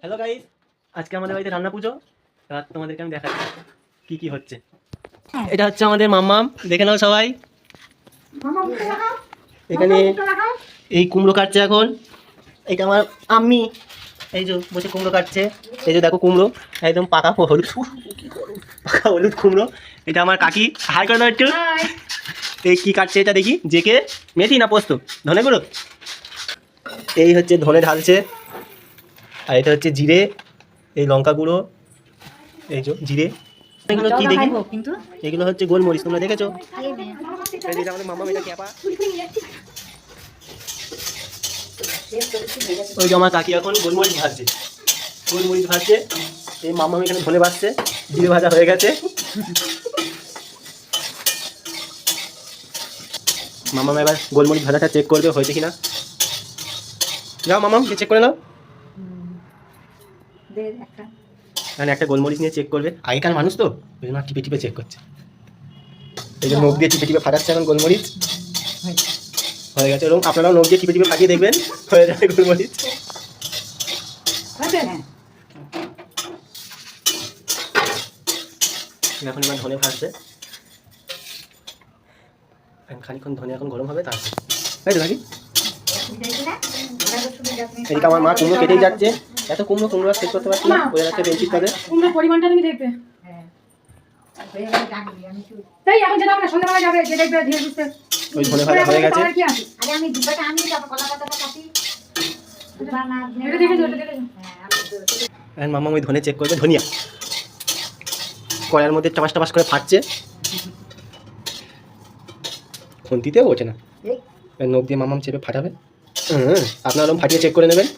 Hello guys, আজকে আমাদের বাড়িতে রান্না পুজো। আর তোমাদেরকে আমি দেখাচ্ছি কি কি হচ্ছে। এটা হচ্ছে আমাদের মাম্মাম, দেখে নাও সবাই। এখানে এই কুমড়ো কাটছে এখন। এটা আমার আম্মি, এই যে বসে কুমড়ো কাটছে। এই যে দেখো কুমড়ো একদম পাকা হলুদ, পাকা হলুদ কুমড়ো। এটা আমার কাকি, হাই করে দাও একটু। এই কি কাটছে এটা দেখি, জেকে মেথি না পোস্ত, ধনে গুঁড়ো। এই হচ্ছে ধনে ঢালছে, আর এটা হচ্ছে জিরে, এই লঙ্কা গুঁড়ো, এই যে জিরে। এগুলো কি দেখি, এগুলো হচ্ছে গোলমরিচ, তোমরা দেখেছো? আমাদের মামা এটা ক্যাপা। ওই যে আমার কাকি এখন গোলমরিচ ভাজছে, গোলমরিচ ভাজছে। এই মামা এখানে ধনে ভাজছে, জিরে ভাজা হয়ে গেছে। মামা এবার গোলমরিচ ভাজাটা চেক করবে হয়েছে কিনা। যাও মামা চেক করে নাও। মানে একটা গোলমরিচ নিয়ে চেক করবে, আগেকার মানুষ তো ওই জন্য টিপে টিপে চেক করছে। এই যে নখ দিয়ে টিপে টিপে ফাটাচ্ছে এখন গোলমরিচ। হয়ে গেছে, এবং আপনারাও নখ দিয়ে টিপে টিপে ফাটিয়ে দেখবেন, হয়ে যাবে গোলমরিচ। এখন এবার ধনে ভাজছে, খানিক্ষণ ধনে এখন গরম হবে, তারপর তাই তো নাকি। এদিকে আমার মা কুমড়ো কেটেই যাচ্ছে। এত কুমড়ো কুমড়ো শেষ করতে পারছি না, ওই একটা বেঞ্চিস পাবে। কুমড়োর পরিমাণটা তুমি দেখবে। তাই এখন যেটা আমরা সন্ধ্যাবেলা যাবে, যে দেখবে ধীরে ধীরে ওই ধনে ভাজা হয়ে গেছে। আরে আমি দুবাটা আমি তারপর কলা পাতাটা কাটি। এটা দেখে যেটা দেখে। এখন মামা ওই ধনে চেক করবে, ধনিয়া কড়াইয়ের মধ্যে টাপাস টাপাস করে ফাটছে, খুন্তিতেও ওঠে না। নখ দিয়ে মামাম চেপে ফাটাবে। আপনারা ফাটিয়ে চেক করে নেবেন।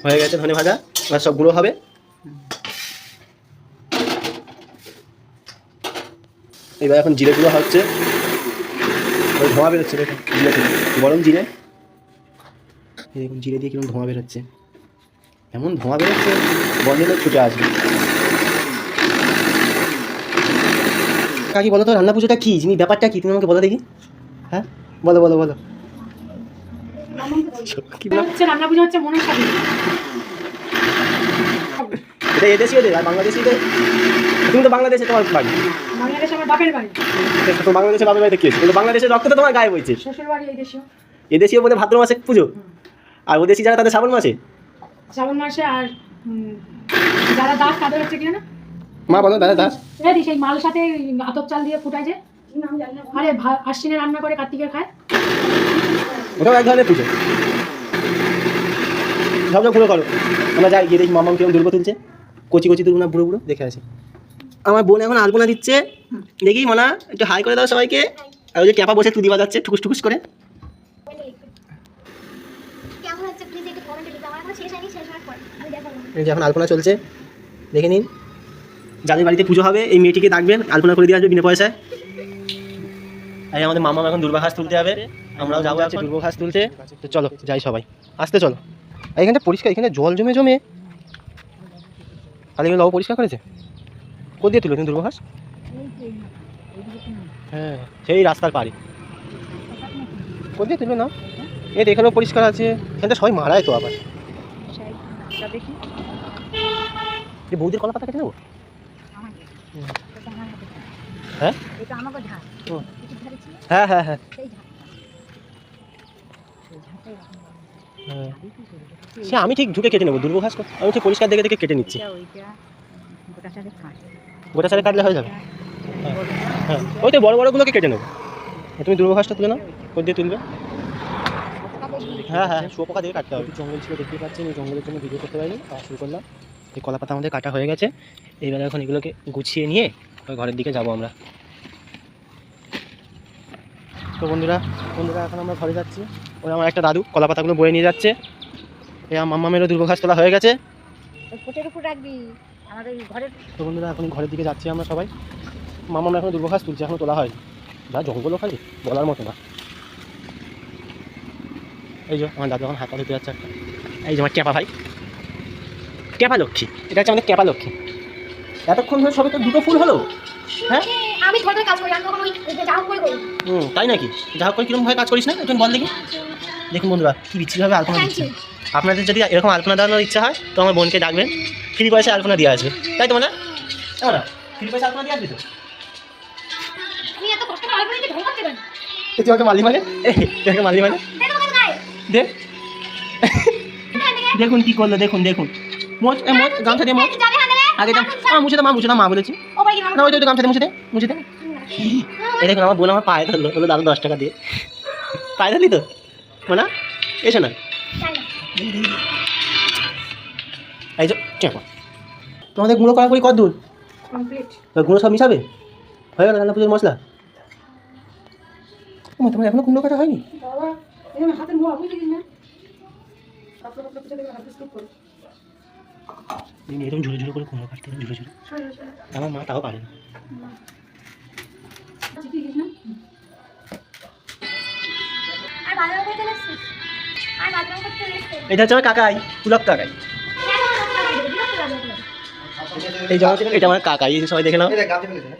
হয়ে গেছে ধনে ভাজা, এবার সব গুঁড়ো হবে। এবার এখন জিরে গুঁড়ো হচ্ছে, ওই ধোঁয়া বেরোচ্ছে দেখুন, জিরে থেকে গরম জিরে। দেখুন জিরে দিয়ে কিরকম ধোঁয়া বেরোচ্ছে, এমন ধোঁয়া বেরোচ্ছে বন্ধে লোক ছুটে আসবে। কাকি বলো তো রান্না পুজোটা কি জিনিস, ব্যাপারটা কি, তুমি আমাকে বলো দেখি। হ্যাঁ বলো বলো বলো। রান্না পুজো হচ্ছে মনের সাথে। এটা এদেশীয়দের, আর বাংলাদেশিদের। তুমি তো বাংলাদেশে, তোমার বাড়ি বাংলাদেশে, আমার বাপের বাড়ি। তো বাংলাদেশে বাপের বাড়িতে কি হয়েছে, কিন্তু বাংলাদেশের রক্ত তো তোমার গায়ে বইছে। শ্বশুর বাড়ি এই দেশীয়। এদেশীয় বলে ভাদ্র মাসে পুজো, আর ওদেশি যারা তাদের শ্রাবণ মাসে। শ্রাবণ মাসে, আর যারা দাস তাদের হচ্ছে কি না মা বলো দাদা দাস। সেই মাল সাথে আতপ চাল দিয়ে ফুটায় যে, আরে আশ্বিনে রান্না করে কার্তিকের খায়, ওটাও এক ধরনের পুজো। সব পুরো করো, আমরা যাই গিয়ে দেখি মামাম কেমন দুর্গ তুলছে। কচি কচি তুলব না, বুড়ো বুড়ো দেখে আছে। আমার বোন এখন আলপনা দিচ্ছে, দেখি মানা একটু হাই করে দাও সবাইকে। আর ওই যে ক্যাপা বসে তুদি বাজাচ্ছে ঠুকুস ঠুকুস করে। এই যে এখন আলপনা চলছে, দেখে নিন। যাদের বাড়িতে পুজো হবে এই মেয়েটিকে ডাকবেন, আলপনা করে দিয়ে আসবে বিনা পয়সায়। আর আমাদের মামাম এখন দুর্বা ঘাস তুলতে হবে, আমরাও যাবো আছে দুর্বা ঘাস তুলতে। তো চলো যাই সবাই, আসতে চলো। আর এখানটা পরিষ্কার, এখানে জল জমে জমে কালি লব পরিষ্কার করেছে। কোথা দিয়ে তুলো তুমি দুর্বা ঘাস? হ্যাঁ সেই রাস্তার পাড়ে। কোথা দিয়ে তুলো না, এই এখানেও পরিষ্কার আছে। এখানটা সবাই মারায় তো আবার। এই বৌদির কলা পাতা কেটে নেবো। হ্যাঁ হ্যাঁ হ্যাঁ হ্যাঁ সে আমি ঠিক ঢুকে কেটে নেবো দুর্ব ঘাস, আমি ঠিক পরিষ্কার দেখে দেখে কেটে নিচ্ছি। গোটা সারে কাটলে হয়ে যাবে। হ্যাঁ ওই তো বড় বড়গুলোকে কেটে নেবো। তুমি দুর্ব ঘাসটা তুলে নাও, কোথা দিয়ে তুলবে? হ্যাঁ হ্যাঁ শুয়োপোকা দিয়ে কাটতে হবে। জঙ্গল ছিল দেখতে পাচ্ছি, আমি জঙ্গলের জন্য ভিডিও করতে পারিনি, শুরু করলাম। এই কলা পাতা আমাদের কাটা হয়ে গেছে, এইবারে এখন এগুলোকে গুছিয়ে নিয়ে ওই ঘরের দিকে যাবো আমরা। তো বন্ধুরা এখন আমরা ঘরে যাচ্ছি। ওই আমার একটা দাদু কলা পাতাগুলো বয়ে নিয়ে যাচ্ছে। এই মাম্মামেরও দুর্ব ঘাস তোলা হয়ে গেছে। তো বন্ধুরা এখন ঘরের দিকে যাচ্ছি আমরা সবাই। মাম্মাম এখন দুর্ব ঘাস তুলছে, এখনো তোলা হয়নি। যা জঙ্গলও খালি বলার মতো না। এই যে আমার দাদু এখন হাত পা ধুতে যাচ্ছে একটা। এই যে আমার ক্যাপা ভাই, ক্যাপা লক্ষ্মী, এটা হচ্ছে আমাদের ক্যাপা লক্ষ্মী। এতক্ষণ ধরে সবে তো দুটো ফুল হলো। হ্যাঁ আমি ঘরের কাজ করি, আমি কখনো যা হোক করে করি। তাই নাকি? যা হোক করে কিরকম ভাবে কাজ করিস না, একটু বল দেখি। দেখুন বন্ধুরা কি বিচ্ছিরিভাবে আলপনা দিচ্ছে। আপনাদের যদি এরকম আলপনা দেওয়ানোর ইচ্ছা হয় তো আমার বোনকে ডাকবেন, ফ্রি পয়সায় আলপনা দিয়ে আসবে, তাই তো না? না ফ্রি পয়সা আলপনা দিয়ে আসবি তো? আমি এত কষ্ট করে আলপনা দিয়ে ঢং করতে পারি তুই আমাকে মারলি মানে, তোকে মারলি মানে, দেখ দেখুন কি করলো, দেখুন দেখুন, মোচ মোচ গামছা দিয়ে মোচ আগে মুছে দে, মা বলেছি না, ওই তো গামছা দিয়ে মুছে দে। এই দেখুন আমার বোন আমার পায়ে ধরলো, বললো দাদা 10 টাকা দিয়ে, পায়ে ধরলি তো না, এসো না এই যে চাপা। তোমাদের গুঁড়ো করা করি কত দূর? কমপ্লিট। গুঁড়ো সব মিশাবে, হয়ে গেল রান্না পুজোর মশলা? তোমার এখনো কুমড়ো কাটা হয়নি? বাবা এই হাতের মোয়া বুঝলি কি না, পাতলা পাতলা পিঠে দেবে হাতে স্লিপ করে এরকম ঝুড়ো ঝুড়ো করে কুমড়ো কাটতে, ঝুড়ো ঝুড়ো। আমার মা তাও পারে না। চিঠি দিস না আর বাজার করতে লাগছিস আর বাজার করতে লাগছিস এটা হচ্ছে আমার কাকাই, পুলক কাকাই। এই জমা এটা আমার কাকাই, এই যে সবাই দেখে নাও।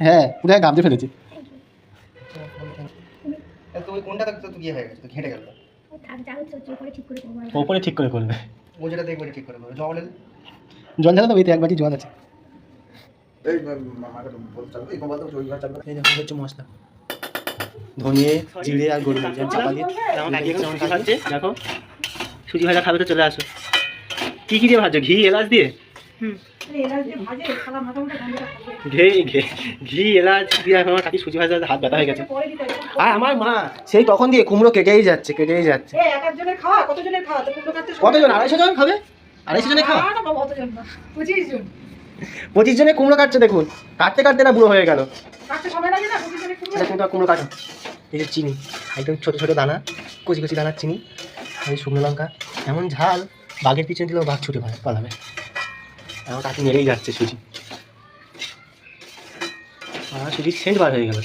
হ্যাঁ পুরো গামতে ফেলেছে। কোনটা তো গিয়ে হয়ে গেছে, তো ঘেটে গেল। থাক যাও চুরি করে ঠিক করে দেবো ওপরে ঠিক করে করবে, ও যেটা দেখবে ঠিক করে করবে। জল জল ঢালা তো ওইতে একবারই জল আছে। এই মামাকে বলতে হবে, এই বলতে ওই ঘর চালবে। এই দেখো হচ্ছে মশলা, ধনিয়ে জিরে আর গোলমরিচ চাপা দিয়ে আমার কাকি এখন সুজি ভাজছে। দেখো সুজি ভাজা খাবে তো চলে আসো। কি দিয়ে ভাজছো? ঘি এলাচ দিয়ে? ঘি এলাচ দিয়ে এখন আমার কাকি সুজি ভাজা হাত ব্যথা হয়ে গেছে। আর আমার মা সেই তখন দিয়ে কুমড়ো কেটেই যাচ্ছে। কতজন? 250 জন খাবে? 250 জনে খাওয়া? 25 জনে কুমড়ো কাটছে। দেখুন কাটতে কাটতে না বুড়ো হয়ে গেল। কুমড়ো কাটো। এই যে চিনি, একদম ছোটো ছোটো দানা, কচি কচি দানার চিনি, এই শুকনো লঙ্কা, এমন ঝাল বাঘের পিছনে দিলেও বাঘ ছুটে পালাবে। আমার কাকি মেরেই যাচ্ছে সুজি। আর সুজির সেন্ট বার হয়ে গেল।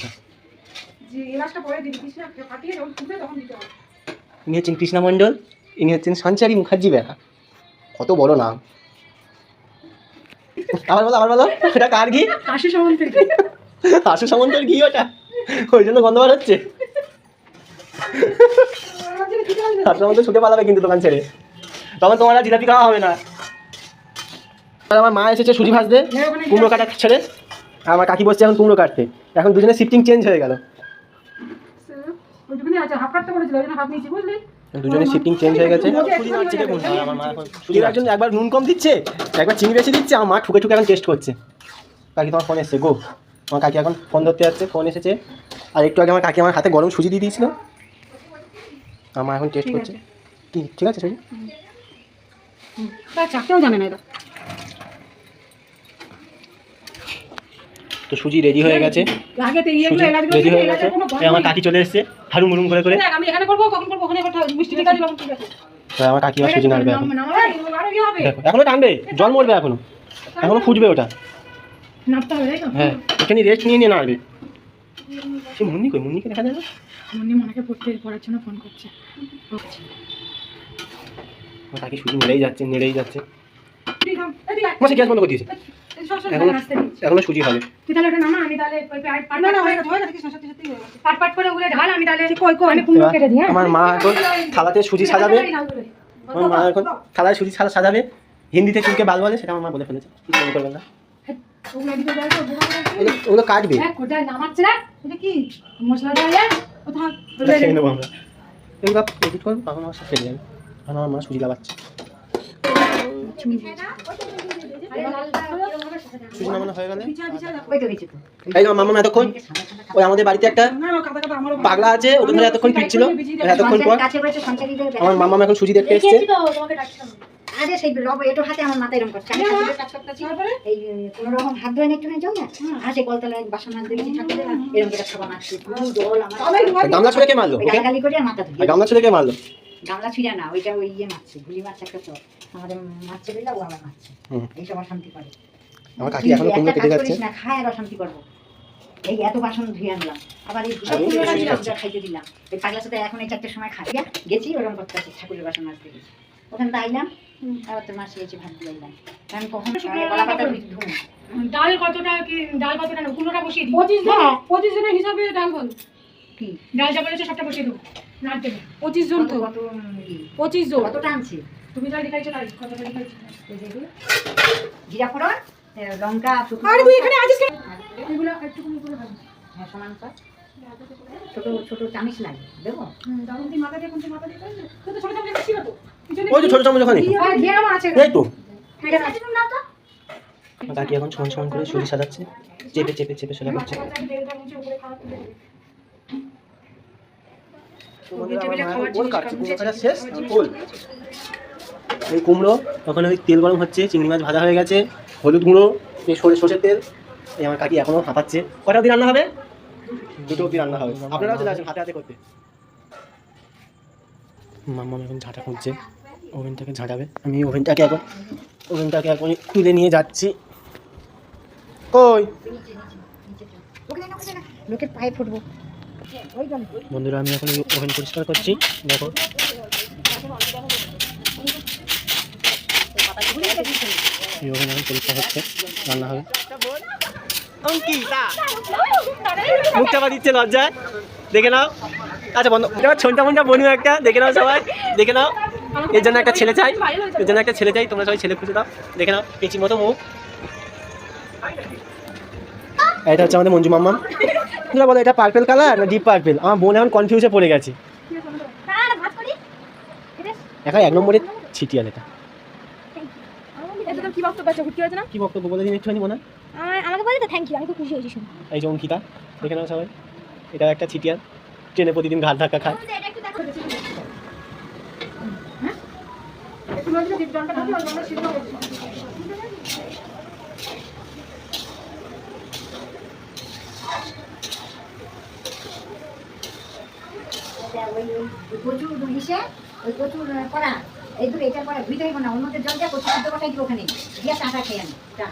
ইনি হচ্ছেন কৃষ্ণা মণ্ডল, ইনি হচ্ছেন সঞ্চারী মুখার্জি বেড়া। কত বড় নাম। আবার বলো এটা কার ঘি? আশু সামন্তের ঘি। আশু সামন্তের ঘি ওটা, ওই জন্য গন্ধ বার হচ্ছে। আশু সামন্ত ছুটে পালাবে কিন্তু দোকান ছেড়ে, তখন তোমার আর জিলাপি খাওয়া হবে না। আমার মা এসেছে সুজি ভাজতে কুমড়ো কাটা ছেড়ে, আর আমার কাকি বসছে এখন কুমড়ো কাটতে। এখন দুজনে শিফটিং চেঞ্জ হয়ে গেল, দুজনে শিফটিং চেঞ্জ হয়ে গেছে। সুজির একজন একবার নুন কম দিচ্ছে, একবার চিনি বেশি দিচ্ছে। আমার মা ঠুকে ঠুকে এখন টেস্ট করছে। কাকি তোমার ফোন এসছে গো, আমার কাকি এখন ফোন ধরতে যাচ্ছে, ফোন এসেছে। আর একটু আগে আমার কাকি আমার হাতে গরম সুজি দিয়ে দিয়েছিল, আমার এখন টেস্ট করছে। কি ঠিক আছে সুজি? চাকতেও জানে না এটা। তো সুজি রেডি হয়ে গেছে, রেডি হয়ে গেছে। আমার কাকি চলে এসেছে হারুম হুরুম করে। আমি এখানে করবো, কখন করবো ওখানে কথা, মিষ্টি ঠিক আছে ঠিক আছে। আমার কাকি আর সুজি নাড়বে এখন। দেখো এখনো টানবে, জল মরবে এখনো, এখনো ফুটবে ওটা। নাড়তে হবে তাই তো? হ্যাঁ এখানে রেস্ট নিয়ে নিয়ে নাড়বে। সে মুন্নি কই? মুন্নিকে দেখা যায় না? মুন্নি মনেকে পড়ার জন্য ফোন করছে। আমার কাকি সুজি নেড়েই যাচ্ছে। মাসে গ্যাস বন্ধ করে দিয়েছে, এখনো সুজি হবে। তুই তাহলে ওটা নামা, আমি তাহলে পাট করে উড়ে ঢাল, আমি তাহলে কুমড়ো কেটে দিই। আমার মা এখন থালাতে সুজি সাজাবে, আমার মা এখন থালায় সুজি সাজাবে। হিন্দিতে চুলকে বাল বলে, সেটা আমার মা বলে ফেলেছে, কিছু মনে করবেন না। ওগুলো কাটবে, নামাচ্ছে না এটা কি মশলা দেওয়া কোথাও খেয়ে নেবো আমরা। এগুলো এডিট করবো, তখন আমার ফেলে যাবে। কারণ আমার মা সুজি লাগাচ্ছে। সুজি নামানো হয়ে গেলে এই যে মামা এতক্ষণ ওই আমাদের বাড়িতে একটা পাগলা আছে, ওদের ধরে এতক্ষণ পিটছিল। এতক্ষণ পর আমার মামা এখন সুজি দেখতে এসছে। আরে সেই রব এটো হাতে আমার মাথায় এরকম করছে, আমি ঠাকুরের কাজ করতেছি, এই কোনো রকম হাত ধরে একটু যাও না, আর সেই কলতলায় বাসন মাজতে গেছি ঠাকুরের, এরকম করে খাবার মারছি, জল আমার গামলা ছুঁড়ে কে মারলো? গালি করে আর মাথা ধুই। গামলা ছুঁড়ে কে মারলো? গামলা ছিঁড়া না, ওইটা ওই ইয়ে মারছে, গুলি মারছে একটা, তো আমাদের মারছে দিলা, ও আবার মারছে, এইসব অশান্তি করে। আমার কাকি এখনো কুমড়ো কেটে যাচ্ছে না, খায় আর অশান্তি করবো। এই এত বাসন ধুয়ে আনলাম, আবার এই খাইতে দিলাম, এই পাগলার সাথে এখন এই 4টার সময় খাই গেছি, ওরকম করতে আছে, ঠাকুরের বাসন মাজতে গেছি, ওখানে তো আইলাম, আবার তো মাসি এসে ভাত দিয়ে আইলাম। আমি কখন কলা পাতা ধুম ডাল কতটা, কি ডাল কতটা না কুমড়োটা বসিয়ে দিই। 25 জনের হিসাবে ডাল বল, কি ডাল যা বলেছে সবটা বসিয়ে দেবো। 25 জন তো, 25 জন কতটা আনছি? তুমি যা দেখাইছো তাই কথা দেখাইছো এই যে এগুলো জিরা ফোড়ন, লঙ্কা, শুকনো আরে তুই লঙ্কা। এখানে আছিস কেন এগুলো একটু কম করে ভাজ হ্যাঁ, সমান কর। ছোট ছোট চামিচ লাগে দেবো। তখন তুই মাথা দিয়ে কোন মাথা দিয়ে তুই তো ছোট ছোট ছিল তো পিছনে ওই যে ছোট চামচ ওখানে আর ঘের আমার আছে এই তো এটা আছে না তো কাকি এখন সমান সমান করে সরিষা সাজাচ্ছে, চেপে চেপে চেপে সোজা করছে। এই কুমড়ো ওখানে ওই তেল গরম হচ্ছে, চিংড়ি মাছ ভাজা হয়ে গেছে, হলুদ গুঁড়ো, এই সরষের তেল। এই আমার কাকি এখনো হাঁপাচ্ছে। কটা অবধি রান্না হবে? 2টো অবধি রান্না হবে। আপনারাও চলে আসেন হাতে হাতে করতে। মাম্মা এখন ঝাঁটা খুঁজছে, ওভেনটাকে ঝাঁটাবে। আমি ওভেনটাকে এখন খুলে নিয়ে যাচ্ছি। কই লোকের পায়ে ফুটবো। বন্ধুরা, আমি এখন ওভেন পরিষ্কার করছি। দেখো এই ওভেন এখন পরিষ্কার হচ্ছে, রান্না হবে। মুখটা বা দিচ্ছে লজ্জায়, দেখে নাও। আচ্ছা বন্ধ, ছোনটা মনটা বনু একটা দেখে নাও, সবাই দেখে নাও। এর জন্য একটা ছেলে চাই, তোমরা সবাই ছেলে খুঁজে দাও। দেখে নাও, পেঁচির মতো মুখ। এটা হচ্ছে আমাদের মঞ্জু মাম্মাম। তোমরা বলো এটা পার্পেল কালার না ডিপ পার্পেল? আমার বোন এখন কনফিউজে পড়ে গেছে। এখন 1 নম্বরের ছিটিয়াল এটা। কি বক্তব্য আছে কি হয়েছে না কি বক্তব্য বলে দিন একটুখানি মনে হয়। আমাকে বলে তো থ্যাংক ইউ আমি খুব খুশি হয়েছি শুনে এই যে অঙ্কিতা, দেখে নাও সবাই, এটা একটা ছিটিয়াল, ট্রেনে প্রতিদিন ঘাট ধাক্কা খায়। একটু লজ্জা দীপ জলটা ঢাকি আর জলটা সিদ্ধ করছি প্রচুর ইসে ওই প্রচুর করা এই তো এটা করা ধুইতে হইব না, ওর মধ্যে জল দিয়ে প্রচুর সিদ্ধ বসাই দিব ওখানে দিয়ে চাটা খেয়ে আনি চা,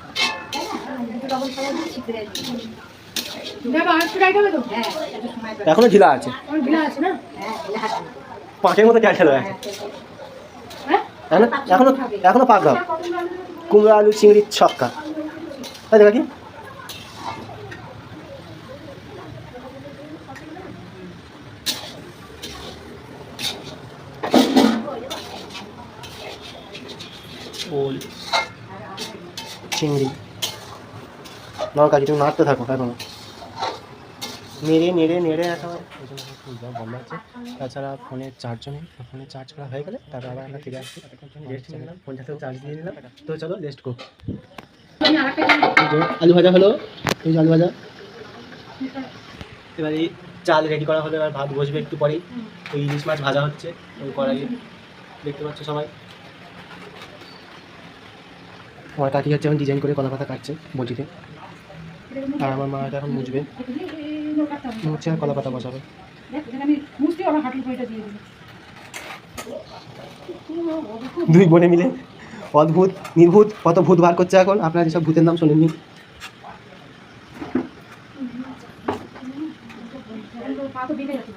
তাই না? একটু ডবল ফ্রাই দিয়ে শিখতে দেখো আর একটু রাইট হবে তো হ্যাঁ, একটু সময় এখনো ঢিলা আছে, আমার ভিলা আছে না হ্যাঁ, ঢিলা হাত পাঁকের মতো ক্যাটেল আছে। হ্যাঁ এখনো পাক দাও। কুমড়ো আলু চিংড়ির ছক্কা, তাই দেখা কি ওল চিংড়ি। নাও কাকি, তুমি নাড়তে থাকো এখনো, নেড়ে নেড়ে নেড়ে একেবারে বন্ধ আছে। তাছাড়া ফোনের চার্জও নেই, ফোনের চার্জ করা হয়ে গেলে তারপর আবার আমরা ফিরে আসছি। রেস্ট নিলাম, ফোনটাতেও চার্জ দিয়ে নিলাম। তো চলো রেস্ট করো। আমি আরেকটা আলু ভাজা হলো, এই যে আলু ভাজা। এবার এই চাল রেডি করা হলো, এবার ভাত বসবে একটু পরেই। ওই ইলিশ মাছ ভাজা হচ্ছে ওই কড়াইয়ে, দেখতে পাচ্ছ সবাই। আমার কাকি হচ্ছে এখন ডিজাইন করে কলা পাতা কাটছে বটিতে, আর আমার মা এটা এখন মুছবে, মুছে আর কলা পাতা বসাবে। দেখ এখানে আমি মুছতে আমার হাঁটুর পয়টা দিয়ে দিই দুই বোনে মিলে অদ্ভুত নির্ভূত কত ভূত বার করছে এখন। আপনারা যেসব ভূতের নাম শোনেননি। পা তো বেঁধে যাচ্ছে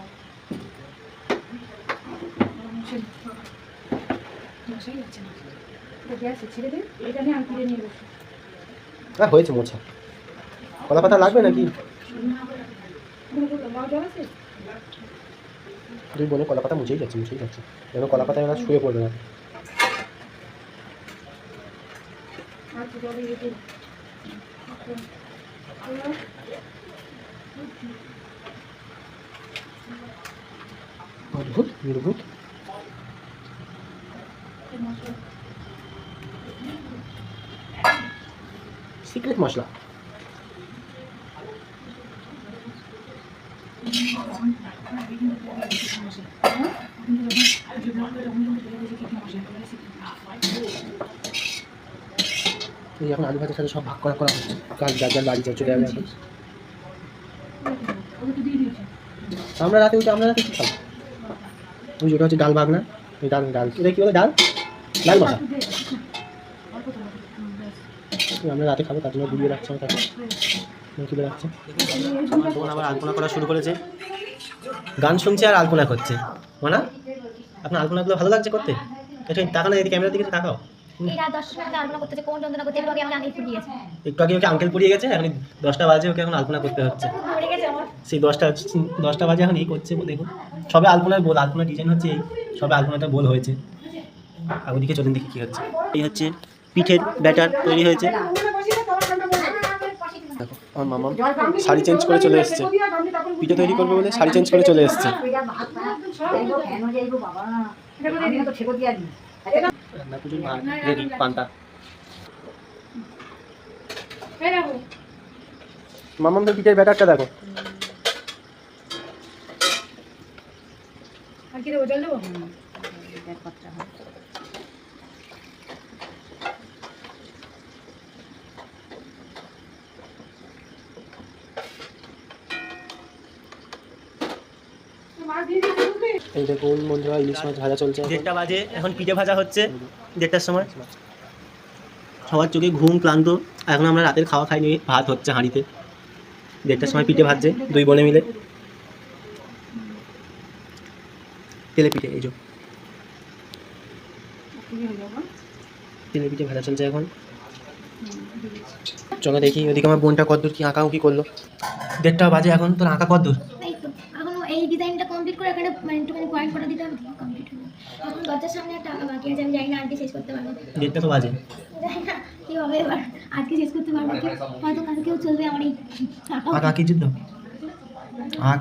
গ্যাসে ছেড়ে দিন, এটা নিয়ে আমি তুলে নিয়ে বসি হ্যাঁ হয়েছে মোছা। কলা পাতা লাগবে নাকি? জল আছে দুই বোনে কলা পাতা মুছেই যাচ্ছে যেন কলা পাতায় ওরা শুয়ে পড়বে না। আচ্ছা জলে রেখে অদ্ভুত নির্ভূত। সিক্রেট মশলা। এই এখন আলু ভাজার সাথে সব ভাগ করা হচ্ছে, কাজ যার যার বাড়ি চলে যাবে এখন। আমরা রাতে কি খাবো? ওই যেটা হচ্ছে ডাল ভাগনা, ওই ডাল এটা কি বলে ডাল বসা। আমরা রাতে খাবো, তার জন্য গুলিয়ে রাখছি আমার কাছে, তুলে রাখছে। আমার বোন আবার আলপনা করা শুরু করেছে, গান শুনছে আর আলপনা করছে। মানে আপনার আলপনাগুলো ভালো লাগছে করতে? একটু তাকানো, এদিকে ক্যামেরার দিকে তাকাও। একটু আগে ওকে আঙ্কেল পড়িয়ে গেছে, এখন 10টা বাজে, ওকে এখন আলপনা করতে হচ্ছে। সেই 10টা বাজে এখন এই করছে। দেখুন সবে আলপনার বোল, আলপনার ডিজাইন হচ্ছে এই, সবে আলপনাটা বোল হয়েছে। আর ওদিকে চলেন দেখি কী হচ্ছে। এই হচ্ছে পিঠের ব্যাটার তৈরি হয়েছে। দেখো আমার মামা শাড়ি চেঞ্জ করে চলে এসছে, পিঠে তৈরি করবে বলে শাড়ি চেঞ্জ করে চলে এসছে। রান্না পুজোর ভাত রেডি, পান্তা। এই দেখো মামাম তো পিঠের ব্যাটারটা দেখো। আর কি দেবো, জল দেবো? এই দেখুন বন্ধুরা, ইলিশ মাছ ভাজা চলছে। 1:30 বাজে, এখন পিঠে ভাজা হচ্ছে 1:30টার সময়। সবার চোখে ঘুম, ক্লান্ত। এখন আমরা রাতের খাওয়া খাইনি, ভাত হচ্ছে হাঁড়িতে। 1:30টার সময় পিঠে ভাজছে দুই বোনে মিলে। তেলে পিঠে, এই যে তেলে পিঠে ভাজা চলছে এখন। চলো দেখি ওদিকে আমার বোনটা কদ্দূর কি আঁকাউকি করলো। 1:30 বাজে এখন, তোর আঁকা কদ্দূর? এই তো এখনো এই ডিজাইনটা কমপ্লিট করে এখানে মানে একটুখানি পয়েন্ট করে দিতে হবে, কমপ্লিট হয়ে যাবে। এখন দরজার সামনে একটা আঁকা বাকি আছে, আমি জানি না আজকে শেষ করতে পারবো। 1:30 তো বাজে। জানি না কি হবে এবার, আজকে শেষ করতে পারবো কি হয়তো কালকেও চলবে আমার এই আঁকা। আঁকা কি যুদ্ধ? আঁক।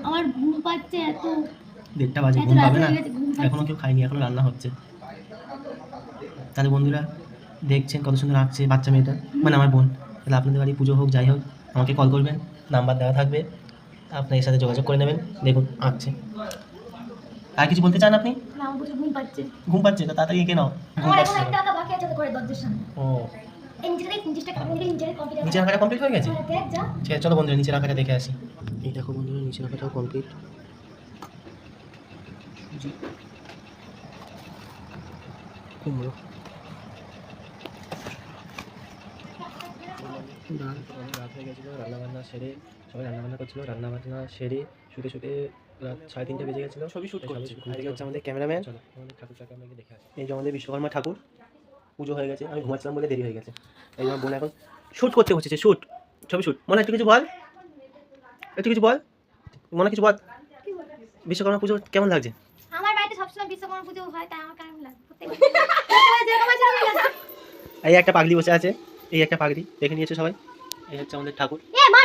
আমার ঘুম পাচ্ছে এত। 1:30 বাজে, এত ঘুম রাত পাবে না? হয়ে গেছে, ঘুম পাচ্ছে। এখনো কেউ খায়নি, এখনো রান্না হচ্ছে। তাহলে বন্ধুরা দেখছেন কত সুন্দর আঁকছে বাচ্চা মেয়েটা, মানে আমার বোন। তাহলে আপনাদের বাড়ি পুজো হোক যাই হোক, আমাকে কল করবেন, নাম্বার দেওয়া থাকবে, আপনার এর সাথে যোগাযোগ করে নেবেন। দেখুন আঁকছে। আর কিছু বলতে চান আপনি? না আমার প্রচুর ঘুম পাচ্ছে। ঘুম পাচ্ছে তো তাড়াতাড়ি কেন? ঘুম আমার পাচ্ছে এখন কেন? একটা আঁকা বাকি আছে তো করে দরজার সামনে। ও, এই নিচেটা দেখ, নিচেটা কমপ্লিট কমপ্লিট নিচের আঁকাটা কমপ্লিট হয়ে গেছে? দেখ যা। ঠিক আছে চলো বন্ধুরা নিচের আঁকাটা দেখে আসি। এই দেখো বন্ধুরা নিচের আঁকাটাও কমপ্লিট। কুমড়ো রাত হয়ে গেছিলো, রান্নাবান্না সেরে সবাই রান্নাবান্না করছিলো। রান্নাবান্না সেরে শুতে শুতে রাত 3:30 বেজে গেছিলো। ছবি শ্যুট করছে। আজকে হচ্ছে আমাদের ক্যামেরাম্যান। আমাদের ঠাকুরটাকে আমরা দেখে আসি। এই যে আমাদের বিশ্বকর্মা ঠাকুর, পুজো হয়ে গেছে। আমি ঘুমাচ্ছিলাম বলে দেরি হয়ে গেছে। এই যে আমার বোন এখন শ্যুট করতে বসেছে, শ্যুট, ছবি শ্যুট। মনে একটু কিছু বল, একটু কিছু বল, মনে কিছু বল। বিশ্বকর্মা পুজো কেমন লাগছে? আমার বাড়িতে সবসময় বিশ্বকর্মা পুজো হয়, তাই আমার কেমন লাগে প্রত্যেকবার। এই একটা পাগড়ি বসে আছে, এই একটা পাগড়ি দেখে নিয়েছে সবাই। এই হচ্ছে আমাদের ঠাকুর। এ মা